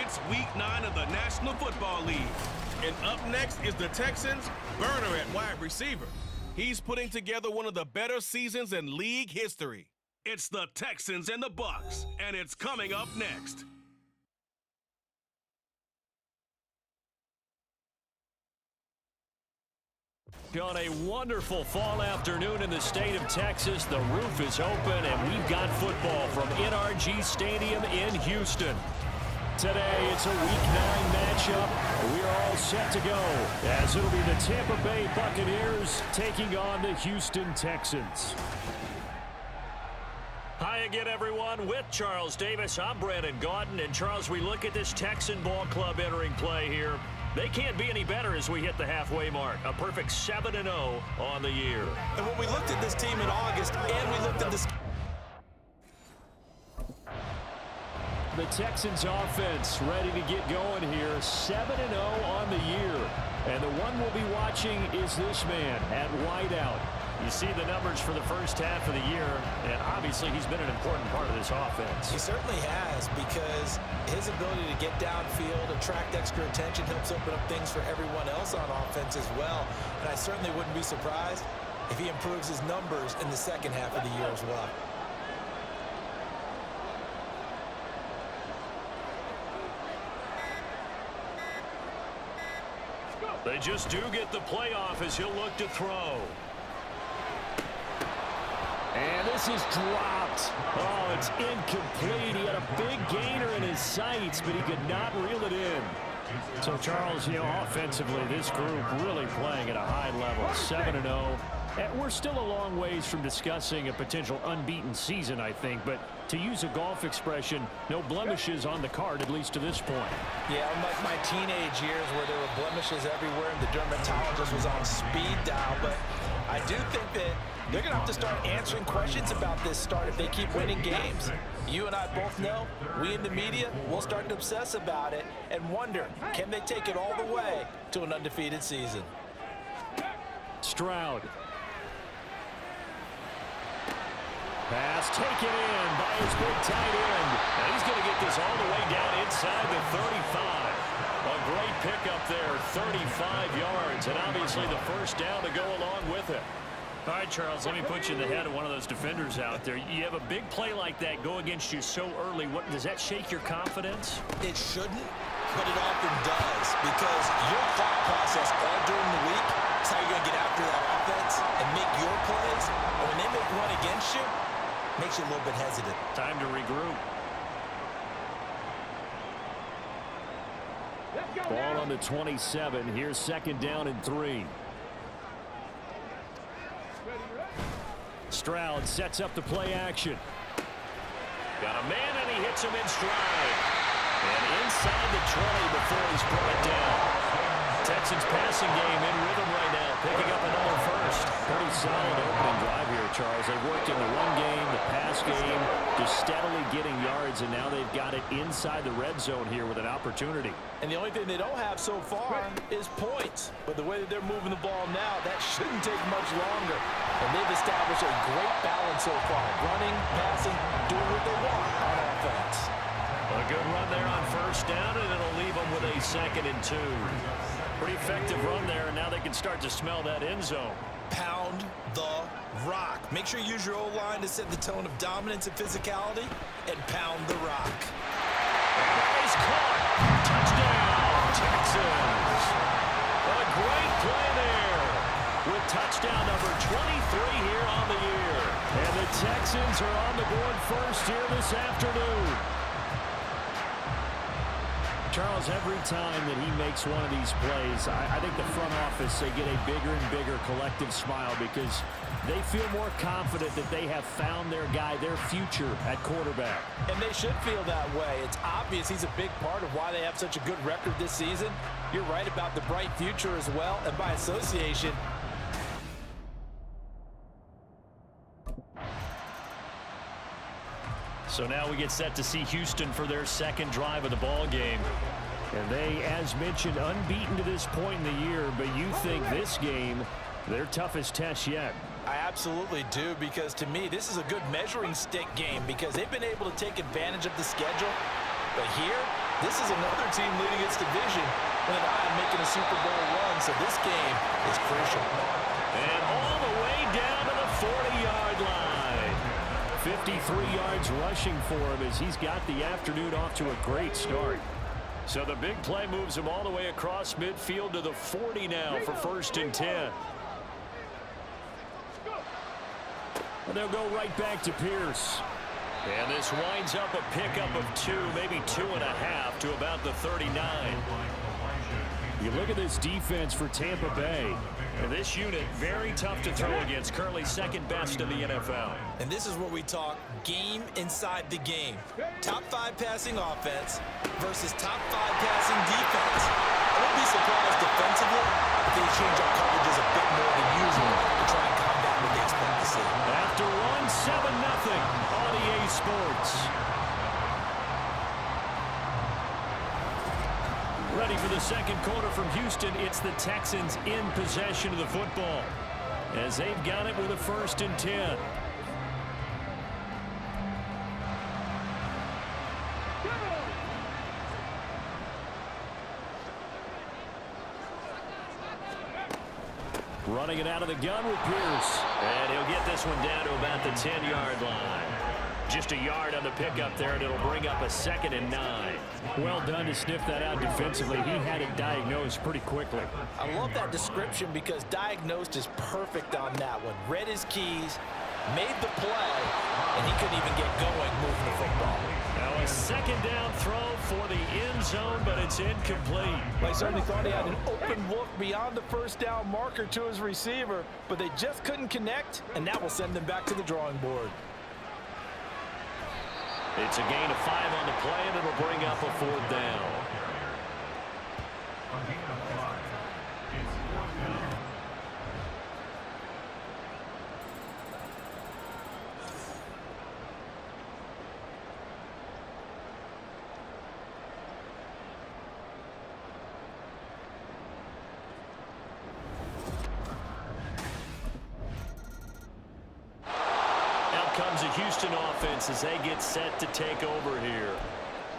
It's Week 9 of the National Football League. And up next is the Texans' burner at wide receiver. He's putting together one of the better seasons in league history. It's the Texans and the Bucs, and it's coming up next. On a wonderful fall afternoon in the state of Texas, the roof is open, and we've got football from NRG Stadium in Houston. Today, it's a Week 9 matchup. We're all set to go, as it'll be the Tampa Bay Buccaneers taking on the Houston Texans. Hi again, everyone. With Charles Davis, I'm Brandon Gaudin. And, Charles, we look at this Texan ball club entering play here. They can't be any better as we hit the halfway mark. A perfect 7-0 on the year. And when we looked at this team in August, and we looked at this... The Texans offense ready to get going here. 7-0 on the year. And the one we'll be watching is this man at wideout. You see the numbers for the first half of the year, and obviously he's been an important part of this offense. He certainly has, because his ability to get downfield, attract extra attention, helps open up things for everyone else on offense as well. And I certainly wouldn't be surprised if he improves his numbers in the second half of the year as well. They just do get the playoff as he'll look to throw. And this is dropped. Oh, it's incomplete. He had a big gainer in his sights, but he could not reel it in. So, Charles, offensively, this group really playing at a high level, 7-0. And we're still a long ways from discussing a potential unbeaten season, I think. But to use a golf expression, no blemishes on the card, at least to this point. Yeah, unlike my teenage years where there were blemishes everywhere and the dermatologist was on speed dial. But I do think that they're going to have to start answering questions about this start if they keep winning games. You and I both know, we in the media, will start to obsess about it and wonder, can they take it all the way to an undefeated season? Stroud. Pass taken in by his big tight end. And he's going to get this all the way down inside the 35. A great pickup there, 35 yards, and obviously the first down to go along with it. All right, Charles, let me put you in the head of one of those defenders out there. You have a big play like that go against you so early. Does that shake your confidence? It shouldn't, but it often does, because your thought process all during the week is how you're going to get after that offense and make your plays. And when they make one against you, it makes you a little bit hesitant. Time to regroup. Ball on the 27. Here's second down and 3. Stroud sets up the play action. Got a man, and he hits him in stride. And inside the 20 before he's brought down. Texans passing game in rhythm right now, picking up another first. Pretty solid opening drive here, Charles. They've worked in the run game, the pass game, just steadily getting yards, and now they've got it inside the red zone here with an opportunity. And the only thing they don't have so far is points. But the way that they're moving the ball now, that shouldn't take much longer. And they've established a great balance so far. Running, passing, doing what they want on offense. A good run there on first down, and it'll leave them with a 2nd and 2. Pretty effective run there, and now they can start to smell that end zone. Pound the rock. Make sure you use your O-line to set the tone of dominance and physicality, and pound the rock. He's caught. Touchdown, Texans. A great play there with touchdown number 23 here on the year. And the Texans are on the board first here this afternoon. Charles, every time that he makes one of these plays, I think the front office, they get a bigger and bigger collective smile because they feel more confident that they have found their guy, their future at quarterback. And they should feel that way. It's obvious he's a big part of why they have such a good record this season. You're right about the bright future as well, and by association, so now we get set to see Houston for their second drive of the ball game. And they, as mentioned, unbeaten to this point in the year, but you think this game, their toughest test yet. I absolutely do, because to me, this is a good measuring stick game because they've been able to take advantage of the schedule. But here, This is another team leading its division with an eye on making a Super Bowl run, so this game is crucial. And all the way down to the 40-yard line. 53 yards rushing for him as he's got the afternoon off to a great start. So the big play moves him all the way across midfield to the 40 now for 1st and 10. And they'll go right back to Pierce. And this winds up a pickup of 2, maybe 2.5 to about the 39. You look at this defense for Tampa Bay. And this unit, very tough to throw against, currently 2nd best in the NFL. And this is where we talk game inside the game. Top 5 passing offense versus top 5 passing defense. I wouldn't be surprised defensively if they change up coverages a bit more than usual to try and combat what they expect to see. After 1-7-0 on EA Sports. Ready for the second quarter from Houston. It's the Texans in possession of the football as they've got it with a 1st and 10. Running it out of the gun with Pierce. And he'll get this one down to about the 10-yard line. Just a yard on the pickup there, and it'll bring up a 2nd and 9. Well done to sniff that out defensively. He had it diagnosed pretty quickly. I love that description because diagnosed is perfect on that one. Read his keys, made the play, and he couldn't even get going moving the football. Now a 2nd down throw for the end zone, but it's incomplete. I certainly thought he had an open look beyond the 1st down marker to his receiver, but they just couldn't connect, and that will send them back to the drawing board. It's a gain of 5 on the play, and it'll bring up a 4th down. Comes a Houston offense as they get set to take over here.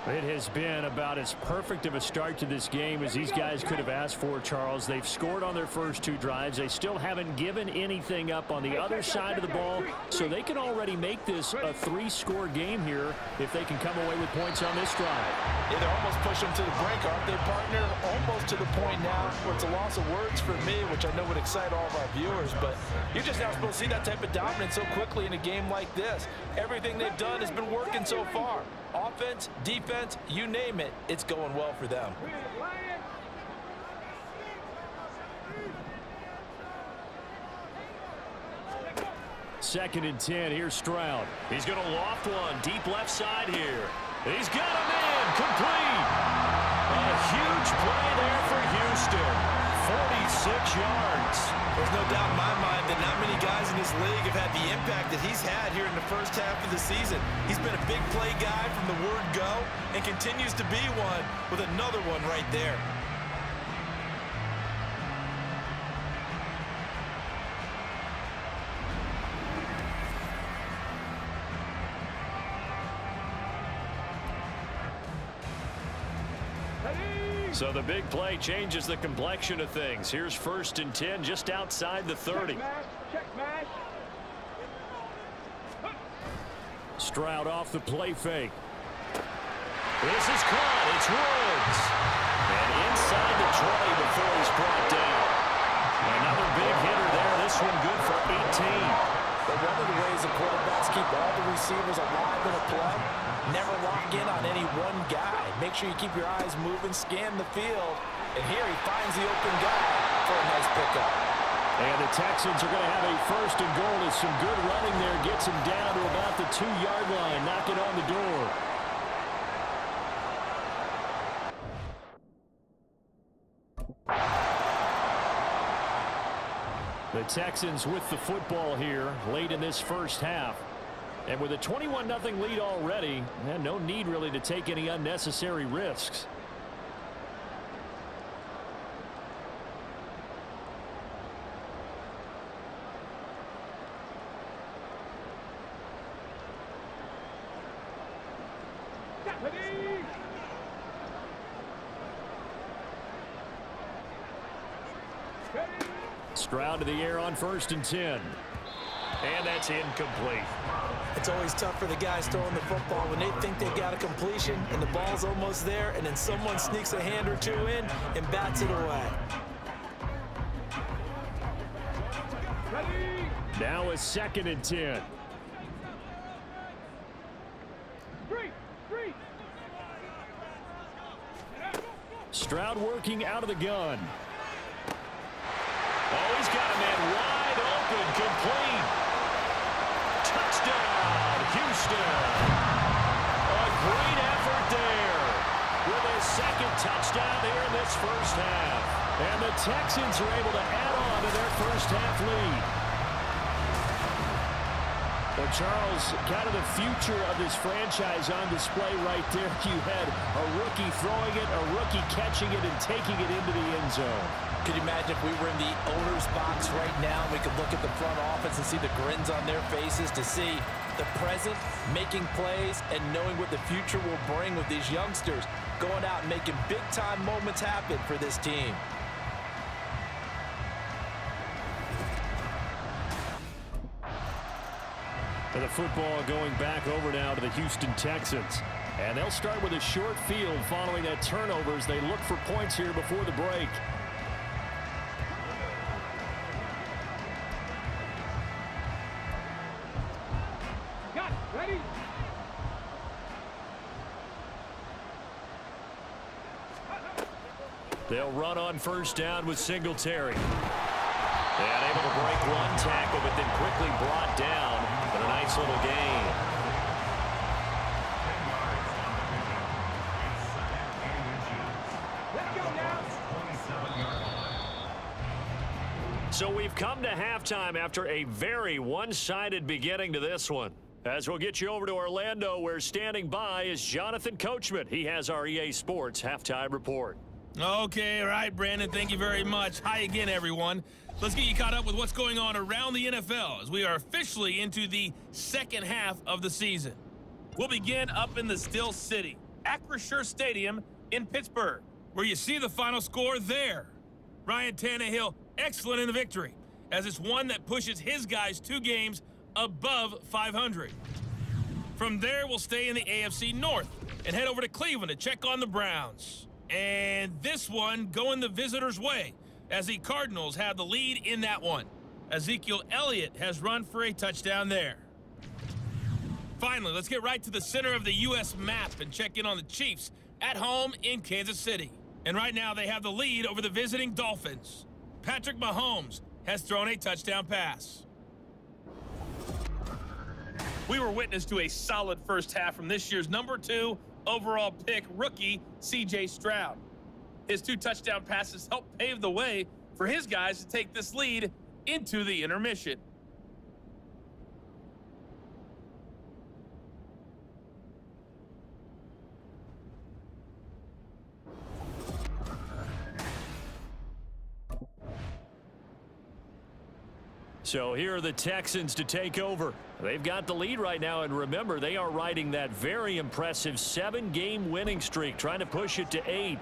It has been about as perfect of a start to this game as these guys could have asked for, Charles. They've scored on their first 2 drives. They still haven't given anything up on the other side of the ball, so they can already make this a 3-score game here if they can come away with points on this drive. Yeah, they're almost pushing them to the brink, aren't they, partner? Almost to the point now where it's a loss of words for me, which I know would excite all of our viewers, but you're just not supposed to see that type of dominance so quickly in a game like this. Everything they've done has been working so far. Offense, defense, you name it, it's going well for them. 2nd and 10. Here's Stroud. He's going to loft one deep left side here. He's got a man complete. A huge play there for Houston. 46 yards. There's no doubt in my mind that not many guys in this league have had the impact that he's had here in the first half of the season. He's been a big play guy from the word go and continues to be one with another one right there. So the big play changes the complexion of things. Here's 1st and 10 just outside the 30. Stroud off the play fake. This is caught. It's Woods. And inside the 20 before he's brought down. Another big hitter there. This one good for 18. But one of the ways the quarterbacks keep all the receivers alive in a play, never lock in on any one guy. Make sure you keep your eyes moving, scan the field. And here he finds the open guy for a nice pickup. And the Texans are going to have a 1st and goal. As some good running there gets him down to about the 2-yard line, knocking on the door. The Texans with the football here late in this first half. And with a 21-0 lead already, no need really to take any unnecessary risks. Stroud to the air on 1st and 10. And that's incomplete. It's always tough for the guys throwing the football when they think they got a completion and the ball's almost there, and then someone sneaks a hand or two in and bats it away. Now a 2nd and 10. Stroud working out of the gun. Oh, he's got a man wide open, complete. Touchdown, Houston. A great effort there with his 2nd touchdown here in this first half. And the Texans are able to add on to their first half lead. Well, Charles, kind of the future of this franchise on display right there. You had a rookie throwing it, a rookie catching it, and taking it into the end zone. Could you imagine if we were in the owner's box right now, we could look at the front office and see the grins on their faces to see the present making plays and knowing what the future will bring with these youngsters going out and making big-time moments happen for this team. And the football going back over now to the Houston Texans. And they'll start with a short field following that turnover as they look for points here before the break. Ready? They'll run on 1st down with Singletary. And able to break one tackle, but then quickly brought down. But a nice little gain. Let's go now. So we've come to halftime after a very one-sided beginning to this one. As we'll get you over to Orlando, where standing by is Jonathan Coachman. He has our EA Sports halftime report. Okay, all right, Brandon, thank you very much. Hi again, everyone. Let's get you caught up with what's going on around the NFL as we are officially into the second half of the season. We'll begin up in the Steel City, Acrisure Stadium in Pittsburgh, where you see the final score there. Ryan Tannehill, excellent in the victory, as it's one that pushes his guys 2 games above 500. From there, we'll stay in the AFC North and head over to Cleveland to check on the Browns. And this one going the visitors' way, as the Cardinals have the lead in that one. Ezekiel Elliott has run for a touchdown there. Finally, let's get right to the center of the U.S. map and check in on the Chiefs at home in Kansas City. And right now they have the lead over the visiting Dolphins. Patrick Mahomes has thrown a touchdown pass. We were witness to a solid first half from this year's #2 overall pick rookie C.J. Stroud. His 2 touchdown passes helped pave the way for his guys to take this lead into the intermission. So here are the Texans to take over. They've got the lead right now, and remember, they are riding that very impressive 7-game winning streak, trying to push it to 8.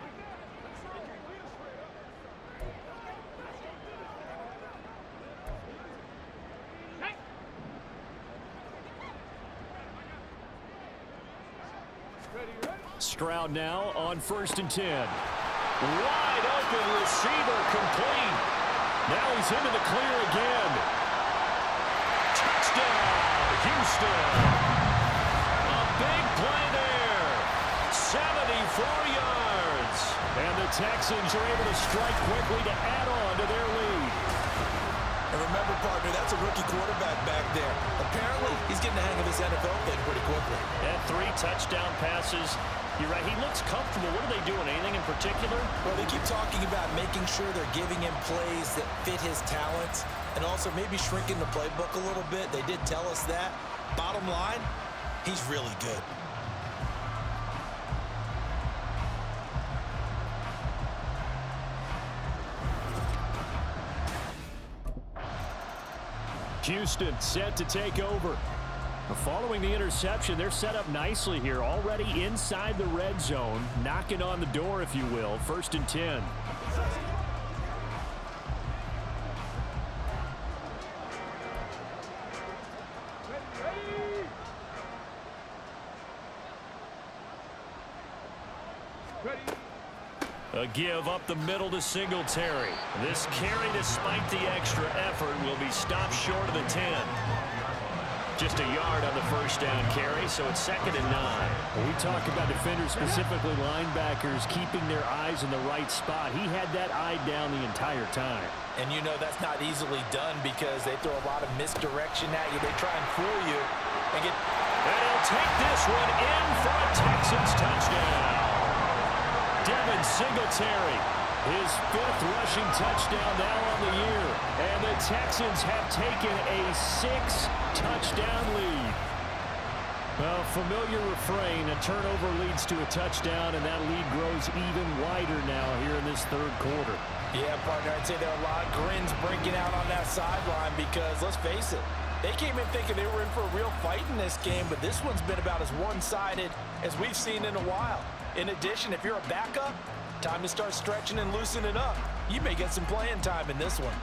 Stroud now on 1st and 10. Wide open receiver, complete. Now he's into the clear again. Touchdown, Houston. A big play there. 74 yards. And the Texans are able to strike quickly to add on to their lead. And remember, partner, that's a rookie quarterback back there. Apparently, he's getting the hang of this NFL thing pretty quickly. And 3 touchdown passes. You're right, he looks comfortable. What are they doing? Anything in particular? Well, they keep talking about making sure they're giving him plays that fit his talents and also maybe shrinking the playbook a little bit. They did tell us that. Bottom line, he's really good. Houston set to take over. Following the interception, they're set up nicely here, already inside the red zone, knocking on the door, if you will. 1st and 10. A give up the middle to Singletary. This carry, despite the extra effort, will be stopped short of the 10. Just a yard on the first down carry, so it's 2nd and 9. When we talk about defenders, specifically linebackers, keeping their eyes in the right spot, he had that eye down the entire time. And you know that's not easily done because they throw a lot of misdirection at you. They try and fool you and get... And he'll take this one in for a Texans touchdown. Devin Singletary, his 5th rushing touchdown now on the year. And the Texans have taken a 6-touchdown lead. Well, familiar refrain, a turnover leads to a touchdown, and that lead grows even wider now here in this 3rd quarter. Yeah, partner, I'd say there are a lot of grins breaking out on that sideline because, let's face it, they came in thinking they were in for a real fight in this game, but this one's been about as one-sided as we've seen in a while. In addition, if you're a backup, time to start stretching and loosening up. You may get some playing time in this one.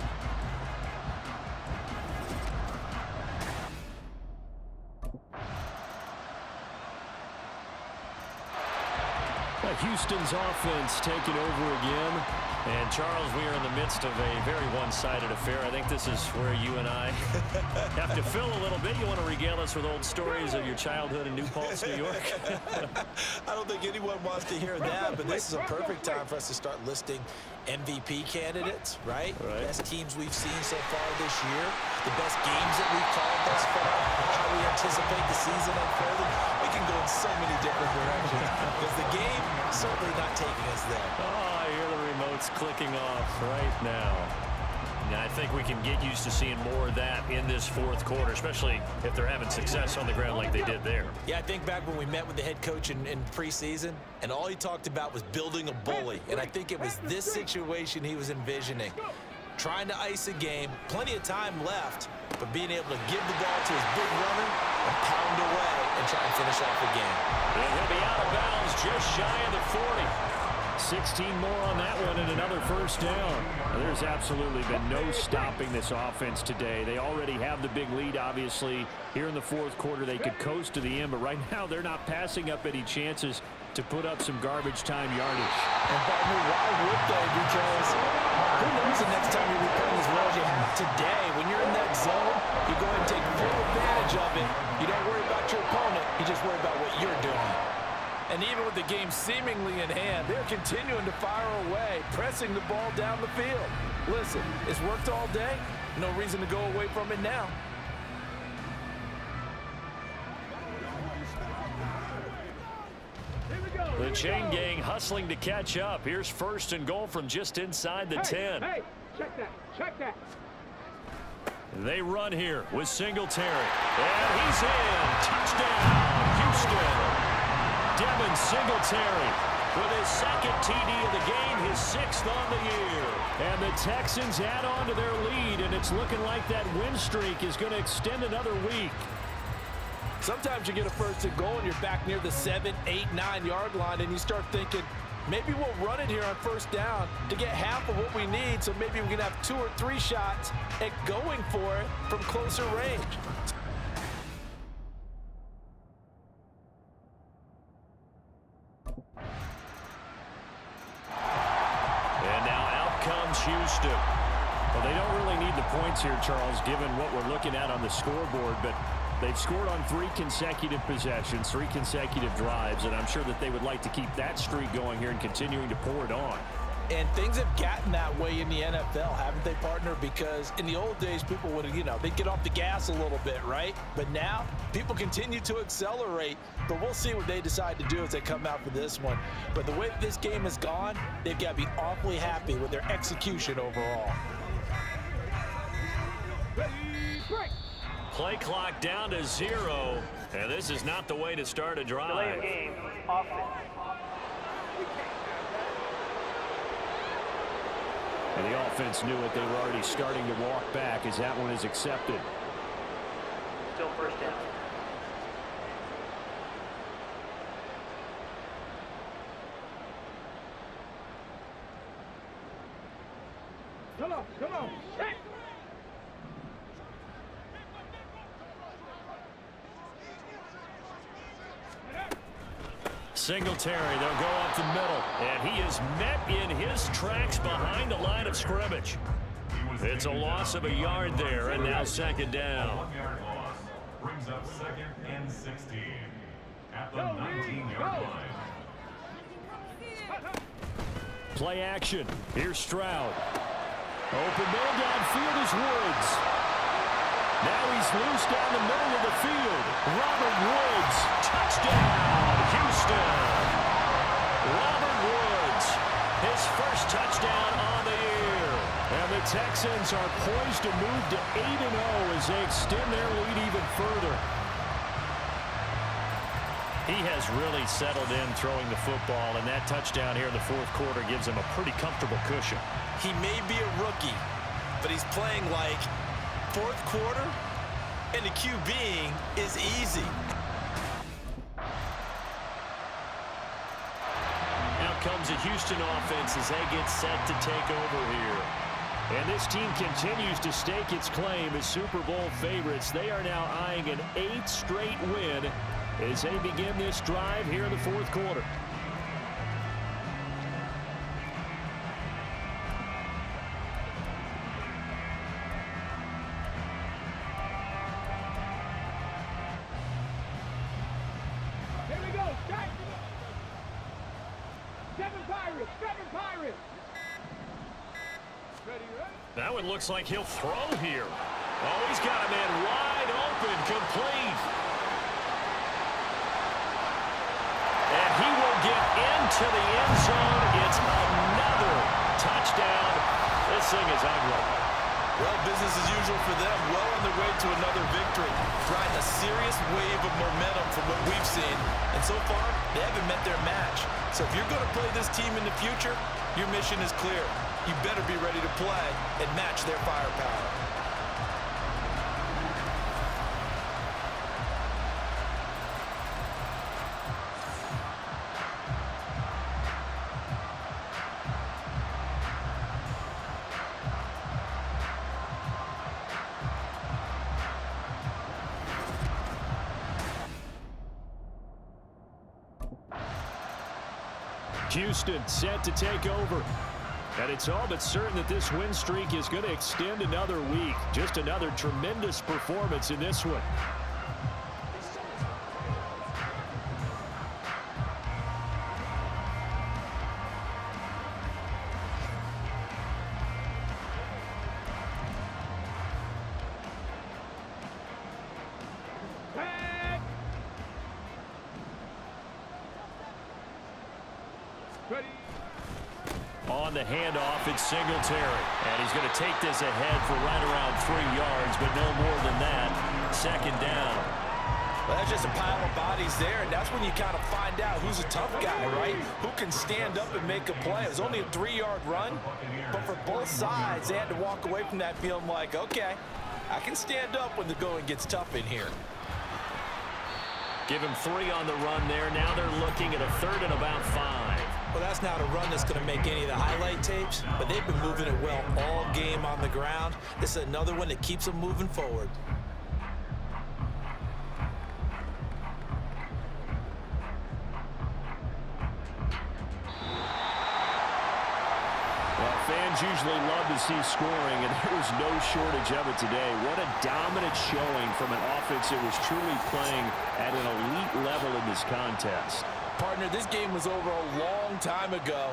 Houston's offense taking over again. And, Charles, we are in the midst of a very one-sided affair. I think this is where you and I have to fill a little bit. You want to regale us with old stories of your childhood in New Paltz, New York? I don't think anyone wants to hear that, but this is a perfect time for us to start listing MVP candidates, right? Best teams we've seen so far this year, the best games that we've called thus far, how we anticipate the season unfolding. We can go in so many different directions because the game certainly not taking us there. Oh, I hear the remotes clicking off right now. Now, I think we can get used to seeing more of that in this 4th quarter, especially if they're having success on the ground like they did there. Yeah, I think back when we met with the head coach in preseason, and all he talked about was building a bully. And I think it was this situation he was envisioning. Trying to ice a game, plenty of time left, but being able to give the ball to his big runner and pound away and try and finish off the game. And he'll be out of bounds just shy of the 40. 16 more on that one and another first down. There's absolutely been no stopping this offense today. They already have the big lead, obviously. Here in the 4th quarter, they could coast to the end, but right now they're not passing up any chances to put up some garbage time yardage. And partner, why would they? Because who knows the next time you'll be playing as well as you have today. When you're in that zone, you go ahead and take full advantage of it. You don't worry about your opponent. You just worry about what you're doing. And even with the game seemingly in hand, they're continuing to fire away, pressing the ball down the field. Listen, it's worked all day. No reason to go away from it now. The chain gang hustling to catch up. Here's 1st and goal from just inside the 10. Hey, check that, check that. They run here with Singletary. And he's in. Touchdown, Houston. Devin Singletary with his 2nd TD of the game, his 6th on the year. And the Texans add on to their lead, and it's looking like that win streak is going to extend another week. Sometimes you get a 1st and goal, and you're back near the 7, 8, 9-yard line, and you start thinking, maybe we'll run it here on 1st down to get half of what we need, so maybe we can have 2 or 3 shots at going for it from closer range. Houston. Well, they don't really need the points here, Charles, given what we're looking at on the scoreboard, but they've scored on 3 consecutive possessions, 3 consecutive drives, and I'm sure that they would like to keep that streak going here and continuing to pour it on. And things have gotten that way in the NFL, haven't they, partner? Because in the old days, people would, they'd get off the gas a little bit, right? But now, people continue to accelerate. But we'll see what they decide to do as they come out for this one. But the way that this game has gone, they've got to be awfully happy with their execution overall. Play clock down to 0, and this is not the way to start a drive. Delay of game, offense. And the offense knew it. They were already starting to walk back as that one is accepted. Still 1st down. Come on, come on. Hey. Singletary, they'll go up the middle. And he is met in his tracks behind the line of scrimmage. It's a loss of a yard there, and now second down. 1-yard loss brings up 2nd and 16 at the 19-yard line. Play action. Here's Stroud. Open middle downfield is Woods. Now he's loose down the middle of the field. Robert Woods. Touchdown, Houston. Robert Woods, his first touchdown on the year. And the Texans are poised to move to 8-0 as they extend their lead even further. He has really settled in throwing the football, and that touchdown here in the fourth quarter gives him a pretty comfortable cushion. He may be a rookie, but he's playing like fourth quarter, and the QBing is easy. Out comes the Houston offense as they get set to take over here. And this team continues to stake its claim as Super Bowl favorites. They are now eyeing an 8th straight win as they begin this drive here in the fourth quarter. Here we go. Strike. 7 Pirates. 7 Pirates. Ready, ready? That one looks like he'll throw here. Oh, he's got a man wide open, complete. And he will get into the end zone. It's another touchdown. This thing is ugly. Well, business as usual for them. Well on their way to another victory. Riding a serious wave of momentum from what we've seen. And so far, they haven't met their match. So if you're going to play this team in the future, your mission is clear. You better be ready to play and match their firepower. Houston set to take over. And it's all but certain that this win streak is going to extend another week. Just another tremendous performance in this one. Ready. On the handoff, it's Singletary. And he's going to take this ahead for right around 3 yards, but no more than that. Second down. Well, that's just a pile of bodies there, and that's when you kind of find out who's a tough guy, right? Who can stand up and make a play. It was only a 3-yard run, but for both sides, they had to walk away from that feeling like, okay, I can stand up when the going gets tough in here. Give him 3 on the run there. Now they're looking at a 3rd and about 5. Well, that's not a run that's going to make any of the highlight tapes, but they've been moving it well all game on the ground. This is another one that keeps them moving forward. Well, fans usually love to see scoring, and there was no shortage of it today. What a dominant showing from an offense that was truly playing at an elite level in this contest. Partner, this game was over a long time ago,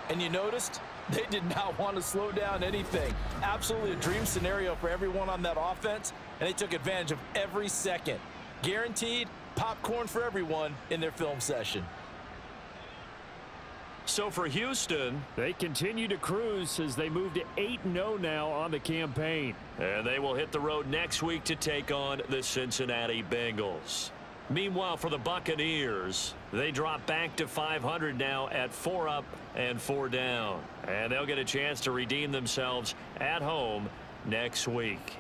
and you noticed they did not want to slow down anything. Absolutely a dream scenario for everyone on that offense, and they took advantage of every second. Guaranteed popcorn for everyone in their film session. So for Houston, they continue to cruise as they move to 8-0 now on the campaign. And they will hit the road next week to take on the Cincinnati Bengals. Meanwhile, for the Buccaneers, they drop back to 500 now at 4 up and 4 down. And they'll get a chance to redeem themselves at home next week.